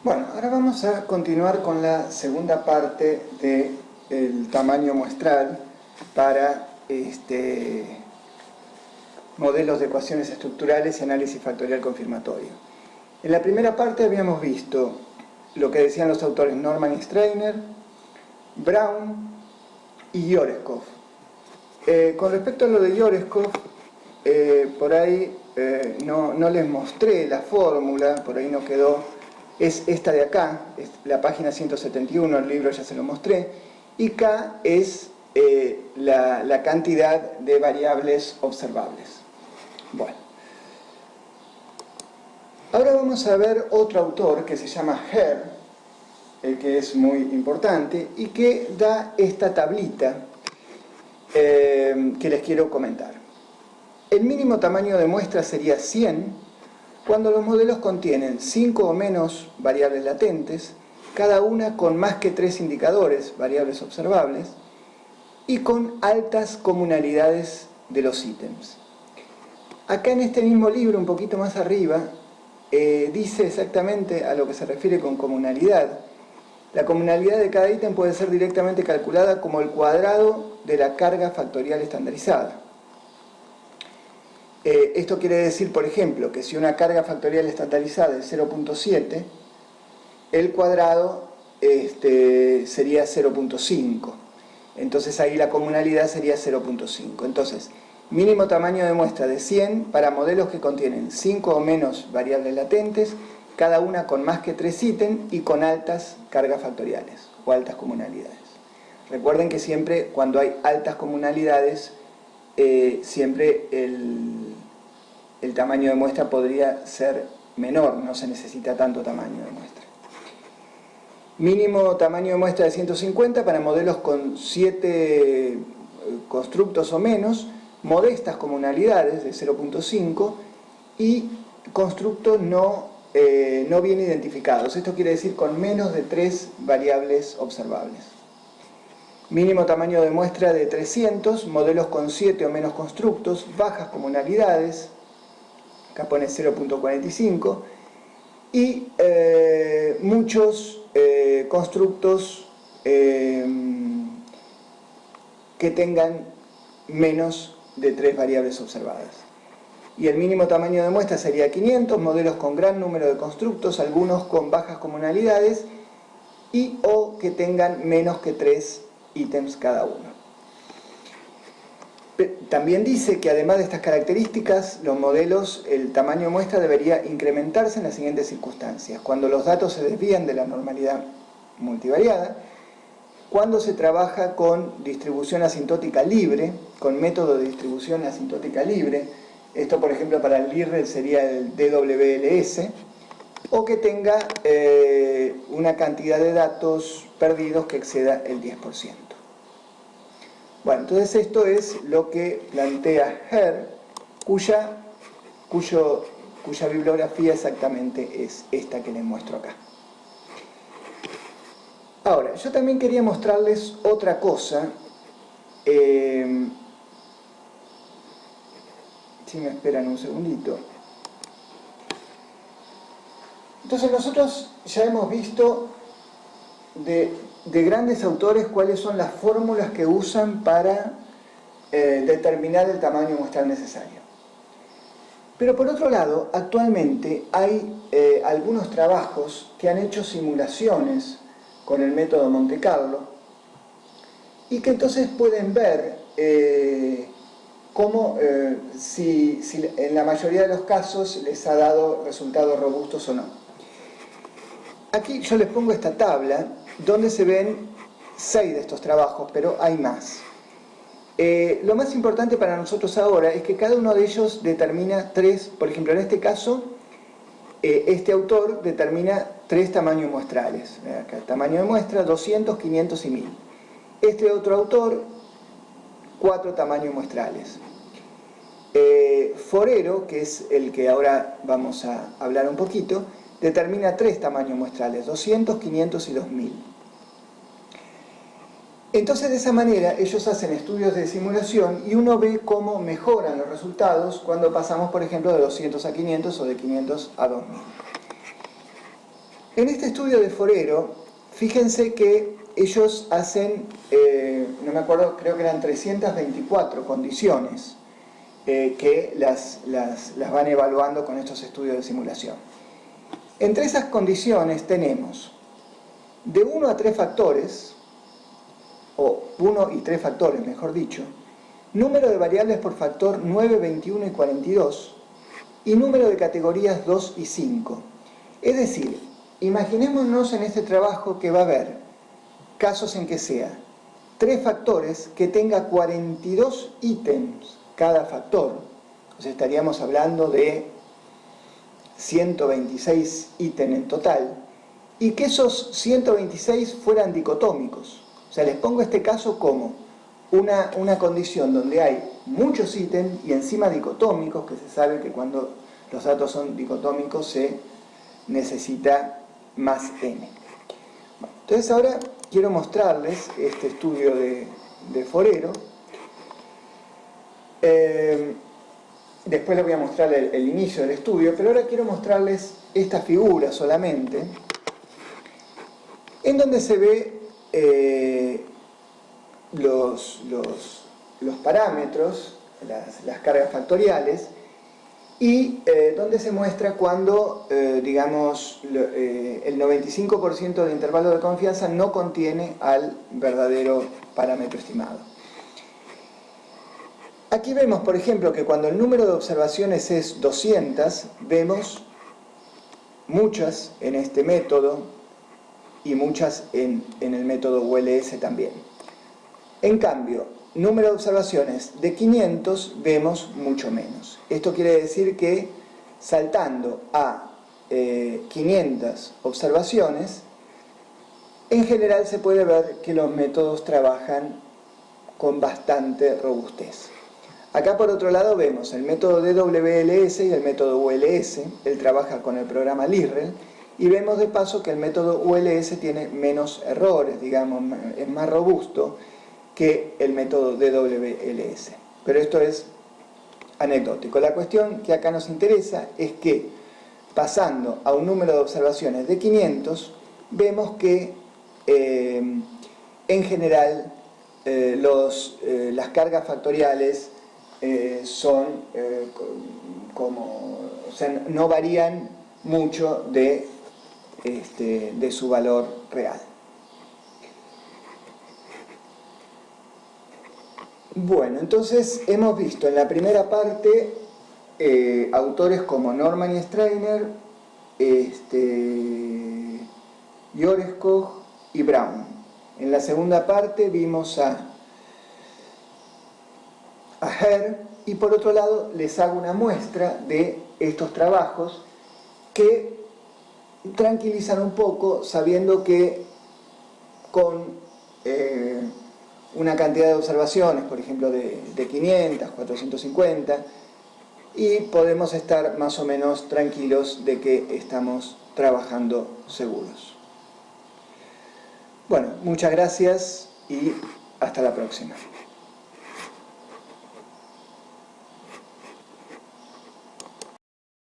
Bueno, ahora vamos a continuar con la segunda parte del tamaño muestral para modelos de ecuaciones estructurales y análisis factorial confirmatorio. En la primera parte habíamos visto lo que decían los autores Norman y Streiner, Brown y Yoreshkov. Con respecto a lo de Yoreshkov, por ahí no les mostré la fórmula, por ahí no quedó. Es esta de acá, es la página 171, el libro ya se lo mostré, y K es la cantidad de variables observables. Bueno, ahora vamos a ver otro autor que se llama Herr, que es muy importante, y que da esta tablita que les quiero comentar. El mínimo tamaño de muestra sería 100, cuando los modelos contienen 5 o menos variables latentes, cada una con más que 3 indicadores, variables observables, y con altas comunalidades de los ítems. Acá en este mismo libro, un poquito más arriba, dice exactamente a lo que se refiere con comunalidad. La comunalidad de cada ítem puede ser directamente calculada como el cuadrado de la carga factorial estandarizada. Esto quiere decir, por ejemplo, que si una carga factorial estandarizada es 0.7, el cuadrado sería 0.5. Entonces ahí la comunalidad sería 0.5. Entonces, mínimo tamaño de muestra de 100 para modelos que contienen 5 o menos variables latentes, cada una con más que 3 ítems y con altas cargas factoriales o altas comunalidades. Recuerden que siempre cuando hay altas comunalidades, siempre el tamaño de muestra podría ser menor, no se necesita tanto tamaño de muestra. Mínimo tamaño de muestra de 150 para modelos con 7 constructos o menos, modestas comunalidades de 0.5 y constructos no bien identificados. Esto quiere decir con menos de 3 variables observables. Mínimo tamaño de muestra de 300, modelos con 7 o menos constructos, bajas comunalidades, acá pone 0.45, y muchos constructos que tengan menos de 3 variables observadas. Y el mínimo tamaño de muestra sería 500, modelos con gran número de constructos, algunos con bajas comunalidades, y o que tengan menos que 3 ítems cada uno. También dice que además de estas características, los modelos, el tamaño de muestra debería incrementarse en las siguientes circunstancias: cuando los datos se desvían de la normalidad multivariada, cuando se trabaja con distribución asintótica libre, con método de distribución asintótica libre, esto por ejemplo para el LIRREL sería el DWLS, o que tenga una cantidad de datos perdidos que exceda el 10%. Bueno, entonces esto es lo que plantea Herr, cuya bibliografía exactamente es esta que les muestro acá. Ahora, yo también quería mostrarles otra cosa. Si me esperan un segundito. Entonces nosotros ya hemos visto de grandes autores cuáles son las fórmulas que usan para determinar el tamaño muestral necesario. Pero por otro lado, actualmente hay algunos trabajos que han hecho simulaciones con el método Monte Carlo y que entonces pueden ver cómo, si en la mayoría de los casos les ha dado resultados robustos o no. Aquí yo les pongo esta tabla donde se ven 6 de estos trabajos, pero hay más. Lo más importante para nosotros ahora es que cada uno de ellos determina 3, por ejemplo en este caso, este autor determina 3 tamaños muestrales. Acá, tamaño de muestra 200, 500 y 1000. Este otro autor, 4 tamaños muestrales. Forero, que es el que ahora vamos a hablar un poquito, determina 3 tamaños muestrales, 200, 500 y 2000. Entonces de esa manera ellos hacen estudios de simulación y uno ve cómo mejoran los resultados cuando pasamos por ejemplo de 200 a 500 o de 500 a 2000. En este estudio de Forero, fíjense que ellos hacen, no me acuerdo, creo que eran 324 condiciones que las van evaluando con estos estudios de simulación. Entre esas condiciones tenemos de 1 a 3 factores, o 1 y 3 factores, mejor dicho, número de variables por factor 9, 21 y 42, y número de categorías 2 y 5. Es decir, imaginémonos en este trabajo que va a haber casos en que sea 3 factores que tenga 42 ítems cada factor. O sea, estaríamos hablando de 126 ítems en total, y que esos 126 fueran dicotómicos. O sea, les pongo este caso como una condición donde hay muchos ítems y encima dicotómicos, que se sabe que cuando los datos son dicotómicos se necesita más n. Bueno, entonces ahora quiero mostrarles este estudio de Forero. Después les voy a mostrar el inicio del estudio, pero ahora quiero mostrarles esta figura solamente, en donde se ve los parámetros, las cargas factoriales, y donde se muestra cuando, digamos, el 95% del intervalo de confianza no contiene al verdadero parámetro estimado. Aquí vemos, por ejemplo, que cuando el número de observaciones es 200, vemos muchas en este método y muchas en el método ULS también. En cambio, número de observaciones de 500 vemos mucho menos. Esto quiere decir que saltando a 500 observaciones, en general se puede ver que los métodos trabajan con bastante robustez. Acá por otro lado vemos el método DWLS y el método ULS. Él trabaja con el programa Lirel, y vemos de paso que el método ULS tiene menos errores, digamos, es más robusto que el método DWLS. Pero esto es anecdótico. La cuestión que acá nos interesa es que, pasando a un número de observaciones de 500, vemos que en general las cargas factoriales son o sea, no varían mucho de su valor real. Bueno, entonces hemos visto en la primera parte autores como Norman y Strainer, Yoreskog y Brown. En la segunda parte vimos a Herr, y por otro lado les hago una muestra de estos trabajos que tranquilizan un poco, sabiendo que con una cantidad de observaciones, por ejemplo de 500, 450, y podemos estar más o menos tranquilos de que estamos trabajando seguros. Bueno, muchas gracias y hasta la próxima.